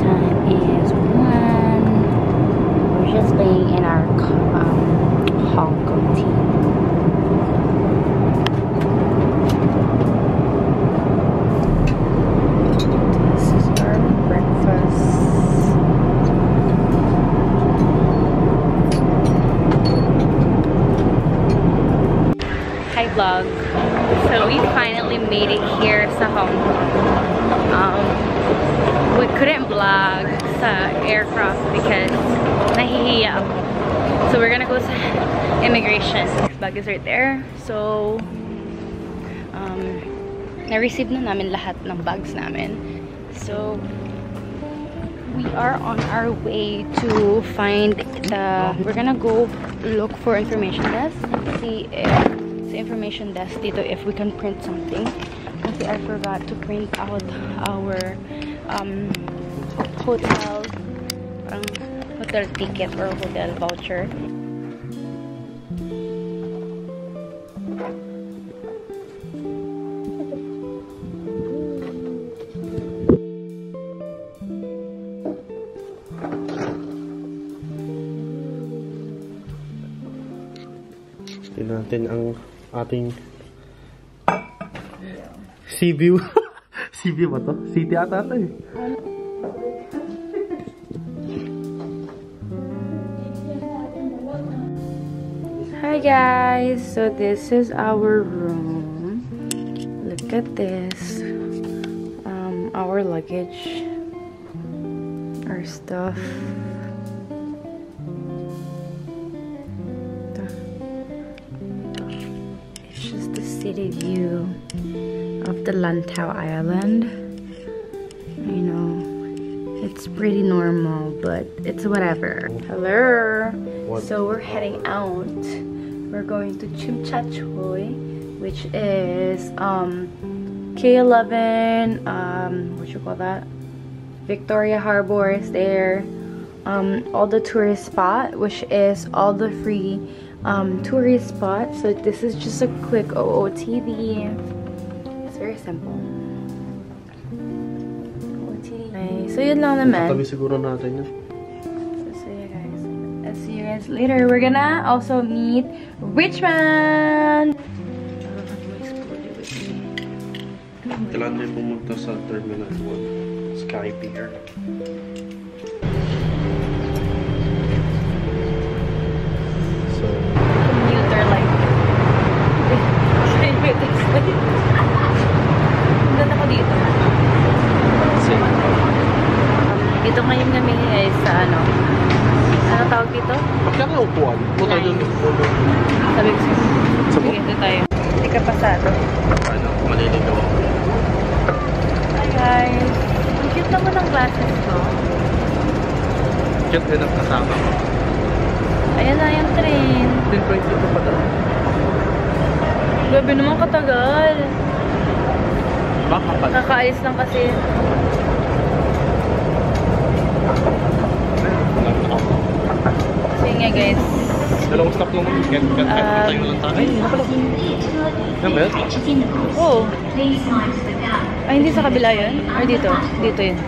time is 1. We're just laying in our Hong Kong tea. This is our breakfast. Hi vlog. So we finally made it here sa Hong Kong. We couldn't vlog sa aircraft because nahihiya ako. So we're gonna go sa immigration. Bag is right there. So na-receive na namin lahat ng bags namin. So we are on our way to find we're gonna go look for information desk and see if the information desk dito if we can print something. Kasi I forgot to print out our hotel ticket or hotel voucher. Tingnan natin ang ating sea view. Sea view ba to? City ata ito eh. Hi guys, so this is our room. Look at this. Our luggage, our stuff. It's just the city view of the Lantau Island. I know it's pretty normal, but it's whatever. Hello. What? So we're heading out. We're going to Chim Cha Choy, which is K11, what you call that? Victoria Harbor is there. All the tourist spot, which is all the free tourist spots. So this is just a quick OOTD. It's very simple. OOTD. Okay, so yun lang naman. Tabi siguro natin yun. See you guys later. We're gonna also meet Richmond. Kailangan din pumunta sa Terminal 1 Sky Pier. So Commuter like Ganda ako dito. Dito ngayon kami ay sa ano tawag dito? bakit ang upuan? Punta doon. Sabi ko sa'yo. Sige, dito tayo. Hindi ka pasado. Ano? Maliligaw ako. Hi guys. Ang cute naman ng glasses ko. Cute din ang kasama ko. Ayan na yung train. 10:22 pa daw. Gabi naman katagal. Baka pa. Kakaalis lang kasi. So yun nga guys. Dalawang stop lang. Tayo lang tayo. Ay, napala. Number? Oo. Ay, hindi sa kabila yun? Or dito? Dito yun.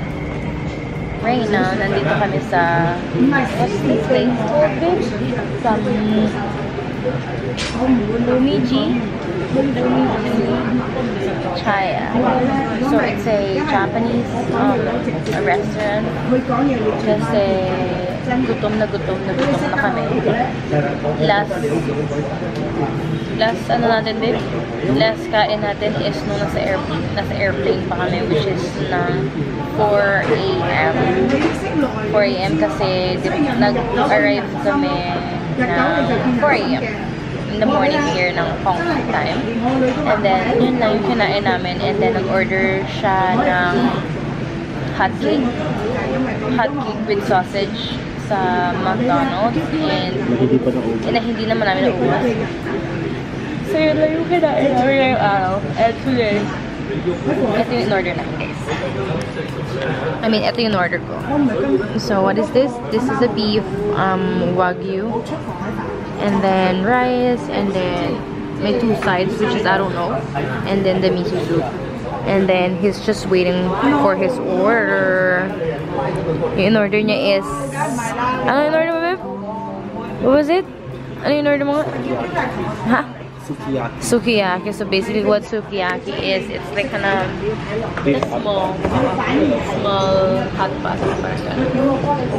Right now, nandito kami sa what's this place called, babe? Some Lumiji Chaya. So it's a Japanese restaurant. Kasi gutom na kami. Last ano natin, babe? Last kain natin is nung nasa airplane pa kami, which is ng 4 AM. 4 AM kasi nag-arrive kami na 4 AM in the morning here ng Hong Kong time. And then, yun lang yung kinain namin. And then, nag-order siya ng hot cake with sausage sa McDonald's. And hindi naman namin naubos. So, yun lang yung kinain namin ngayong araw. And today, ito yung in-order namin, guys. I mean, ito yung order ko. So, what is this? This is a beef Wagyu. And then rice. And then may 2 sides, which is, I don't know. And then the miso soup. And then, he's just waiting for his order. Yung in-order niya is... Ano in-order mo, babe? What was it? Ano in-order mo? Ha? Sukiyaki. Sukiyaki. So basically what sukiyaki is, it's like kind of small hot pasta.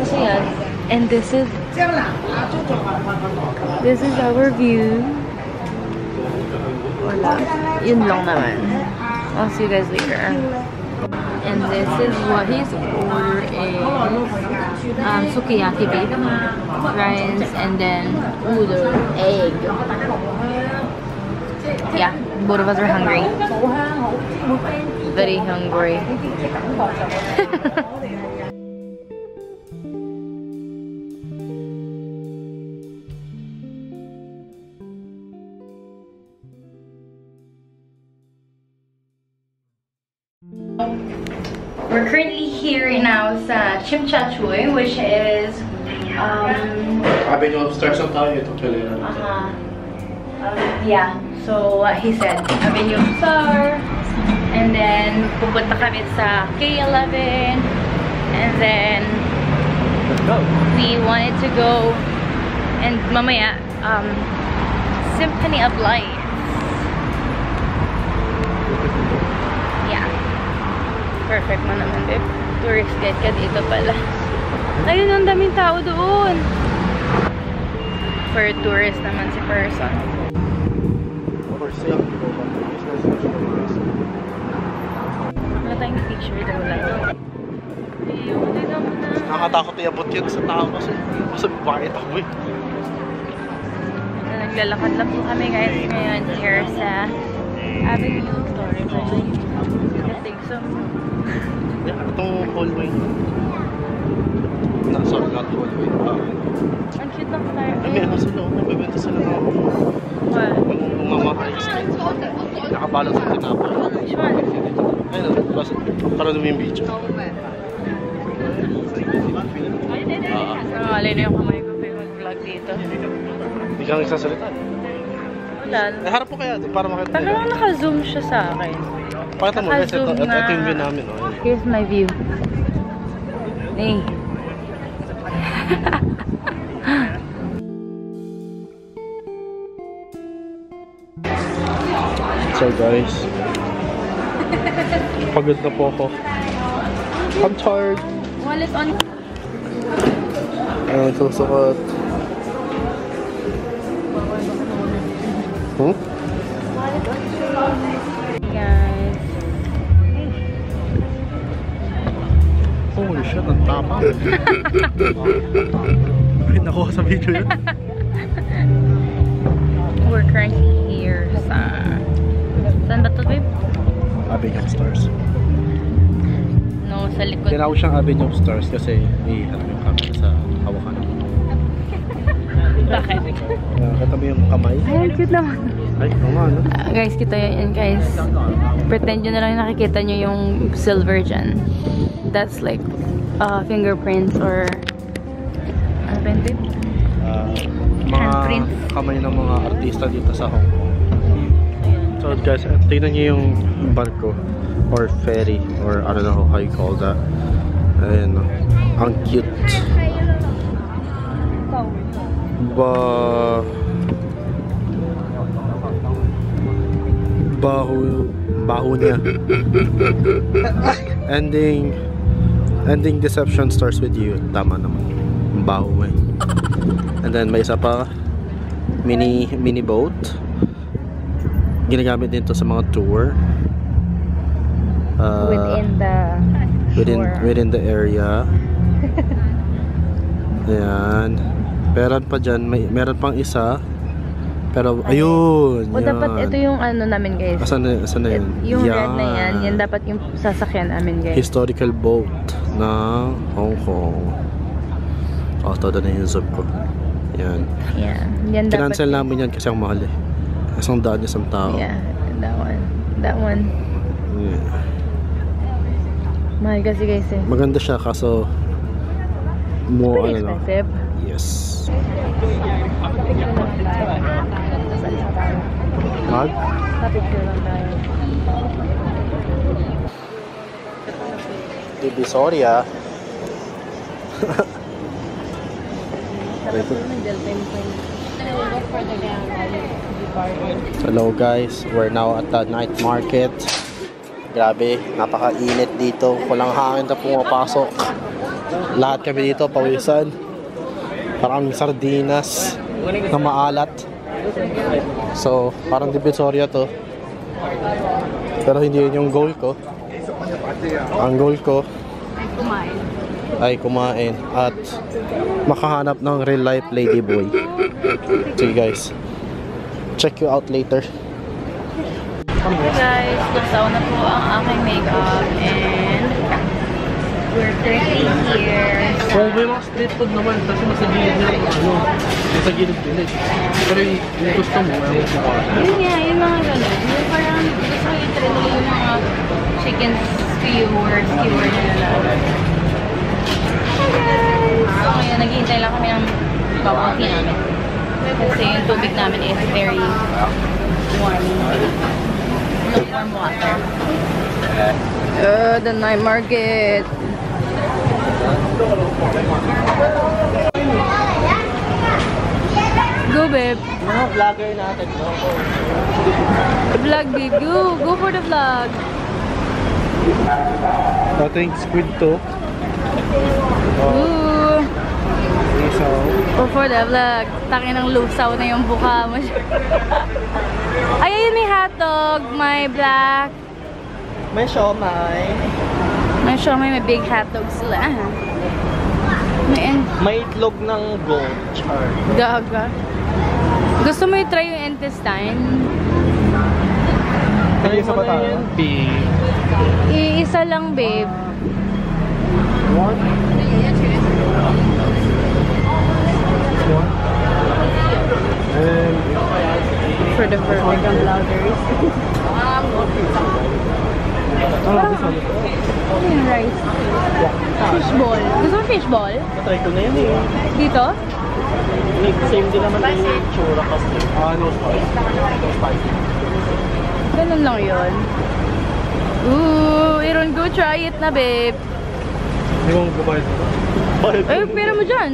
So yeah. And this is our view. Wala. Yun lang naman. I'll see you guys later. And this is what his order is. Sukiyaki bake, rice, and then udon, egg. Yeah, both of us are hungry. Very hungry. We're currently here now sa Chimchachoy, which is Avenue of Stars ang tayo ito pala. yeah. So he said Avenue of Star, and then pupunta kami sa K11, and then we wanted to go and mamaya Symphony of Light. Yeah. Perfect mo naman, babe. Tourist guide ka dito pala. Ayun, ang daming tao doon. For tourist naman si person. Wala tayong picture daw lang. Ayun, hindi naman na. Nakakatakot iabot yun sa tao kasi. Kasi bakit ako eh. Naglalakad lang po kami guys ngayon here sa Avenue of Stars. I think so. Itong hallway. Sorry, not hallway. Ang cute ng star. Ay, ano sila? Nagbibenta sila ng mamahal skate. Nakabalot sa tinapay. Which one? Ayun, para naman yung video. Alin yung kamay ko pa mag-vlog dito. Hindi kang isasalita. Wala. Eh, harap po kaya para makita Parang nila. naka-zoom siya sa akin. Pakita mo guys, ito Naka-zoom na. yung view namin. Oh. Here's my view. Hey. So guys, pagod na po ako. I'm tired. Wallet on. Ayan, susukat. Hmm? Guys. Holy shit, ang tama. Ay, nakuha sa video yun. We're currently here sa... Saan ba ito, babe? Avenue of Stars. No, sa likod. Tinawag siyang Avenue of Stars kasi may yung camera sa hawakan. Bakit? Kita mo yung kamay? Ay, ang cute naman. Ay, nga, no? Guys, kita yun, guys. Pretend nyo na lang nakikita nyo yung silver dyan. That's like fingerprints or ano ba yun, babe? Mga Handprints. kamay ng mga artista dito sa Hong Kong. So guys, tingnan nyo yung barko or ferry or I don't know how you call that. Ayan, ang cute. Baho niya. Ending deception starts with you. Tama naman. Baho mo eh. And then may isa pa, mini boat. Ginagamit din to sa mga tour. Within the area. Ayan. Meron pa dyan, meron pang isa. Pero ayun. O dapat ito yung ano namin, guys. Asan na yun? Yung red na yan, yan dapat yung sasakyan namin, guys. Historical boat ng Hong Kong. Oh, todo na yung zoom ko. Yan. Yeah. Yan dapat. Kinancel namin yan kasi ang mahal eh. Isang daan isang tao. Yeah, that one. Yeah. Mahal kasi, guys eh. Maganda siya kaso Pretty expensive. Yes. Mag? Kapit ko lang tayo. Divisoria. Hello guys, we're now at the night market. Grabe, napakainit dito. Walang hangin na pumapasok. Lahat kami dito pawisan. Parang sardinas na maalat. So, parang Divisoria to. Pero hindi yun yung goal ko. Ang goal ko ay kumain at makahanap ng real life ladyboy. See guys, check you out later. Hey guys, nasaw na po ang aking makeup and we're currently here. So, may mga street food naman kasi nasa gilid na nasa gilid. Pero yung gusto mo, ayaw ko pa. Yun nga, yung mga gano'n. Yung parang gusto ko i-try nila yung mga chicken skewers na nila. Hey guys! So ngayon, naghihintay lang kami ng bubble tea namin. Kasi yung tubig namin is very warm. Lukewarm water. The night market. Go, babe. Mga vlogger natin, no? Vlog, babe. Go for the vlog. I think squid to. Ooh. So, Go for the vlog. Taki ng lusaw na yung buka mo. Ay, ayun, may hotdog. May black. may siomay. May siomay, may big hotdog sila. May itlog ng goat. Char. Gaga. Gusto mo i-try yung intestine? Kaya isa pa tayo? Iisa lang, babe. One. For the vertical vloggers. Ano yung rice? Fishball. Gusto mo fishball? Matry ko na yun eh. Dito? Same din naman yung tsura kasi. No spice. No spicy. Ganun lang yun. Ooh, Aaron, go try it na, babe. Hindi mo magbabayad mo? Ay, pera mo dyan.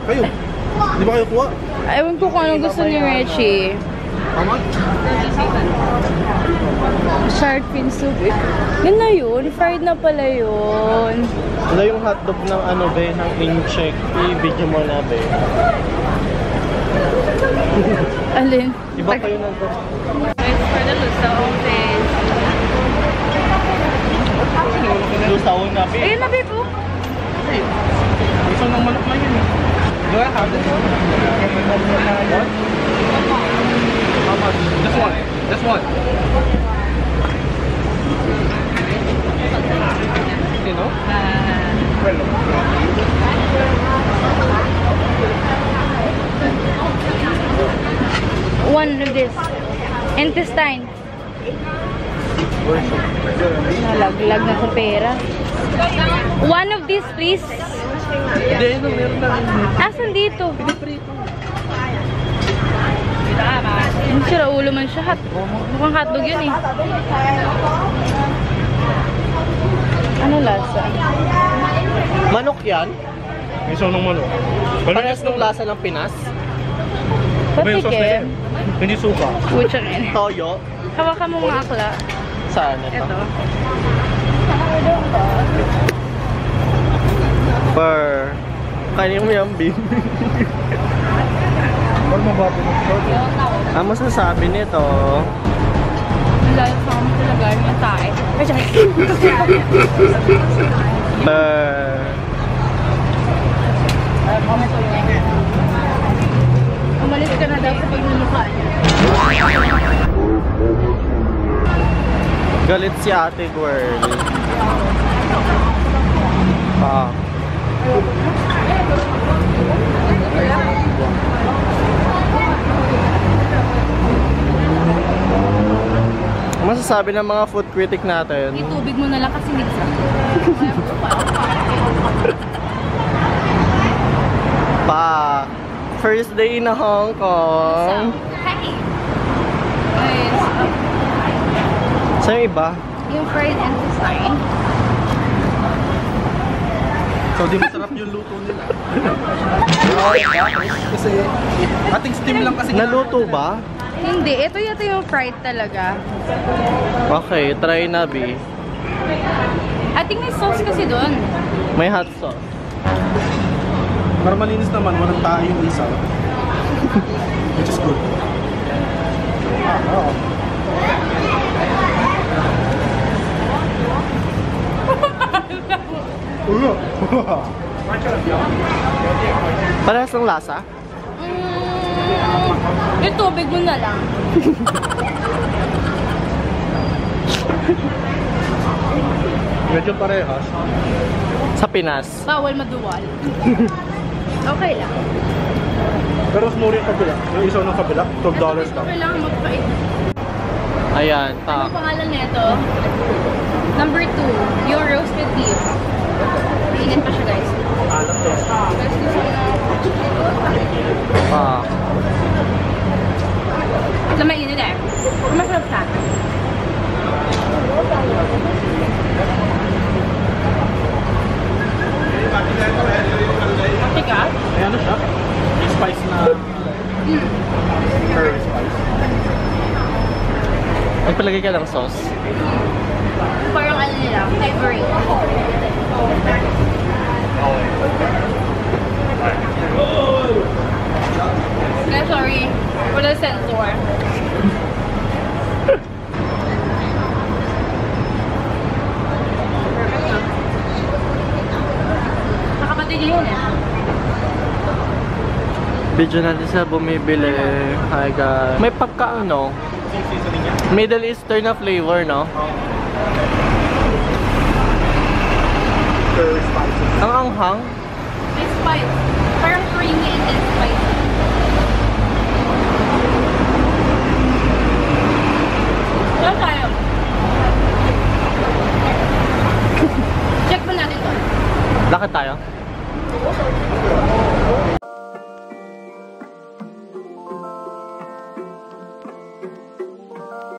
Kayo? Di ba kayo kuha? Ewan ko kung anong gusto ni Richie. How much? Shark fin soup. Yun na yun. Fried na pala yun. Wala yung hotdog ng ano be, ng incheck. I-video mo na be. Alin? Iba kayo na to. It's for the lusaw fish. Lusaw na be. Ayun na, babe, oh. Hey, isang ng manok na yun eh. Do I have this one? What? How much? This one. This one. You know? One of this. Intestine. Nalaglag na sa pera. One of these, please. Hindi, no, meron na. Asan dito? Ang sira ulo man siya. Mukhang hotdog yun eh. Ano lasa? Manok yan? Isang ng manok. Parehas ng lasa ng Pinas? Patikim. Hindi suka. Pucha rin. Toyo? Hawakan mo mga akla. Saan ito? Ito. Per. Kainin mo yung beef. Ano masasabi nito? Layo sa kami talaga yung tae. Per. Umalis ka na daw sa pagluluka niya. Galit si ate girl. Masasabi ng mga food critic natin? Itubig mo na lang kasi nigsa. First day na Hong Kong. Guys, Saan yung iba? yung fried intestine. So, di masarap yung luto nila. Kasi, ating steam lang kasi. Naluto ba? Hindi, ito yata yung fried talaga. Okay, try na, B. I think may sauce kasi doon. May hot sauce. Para malinis naman, walang tayo yung isa. Which is good. Parehas ng lasa? Yung tubig mo na lang. Medyo parehas. Sa Pinas. Bawal maduwal. Okay lang. Pero mas mura yung kabila. Yung isaw ng kabila, $12 lang. Kailangan magpait. Ayan, Ano pangalan nito? Number 2, yung roasted beef. Mainit pa siya, guys. Guys, gusto na. Na mainit eh. Masarap siya. Matigas? May ano siya? May spice na curry spice. Nagpalagay ka ng sauce? Parang ano nila, flavoring. Guys, sorry. Wala sensor. Nakapatid yun eh. Video natin sa bumibili. Hi guys. May pagka ano? Middle Eastern na flavor, no? Ang anghang? May spice. Parang creamy and then spicy. Wala tayo. Check mo natin to. Lakad tayo?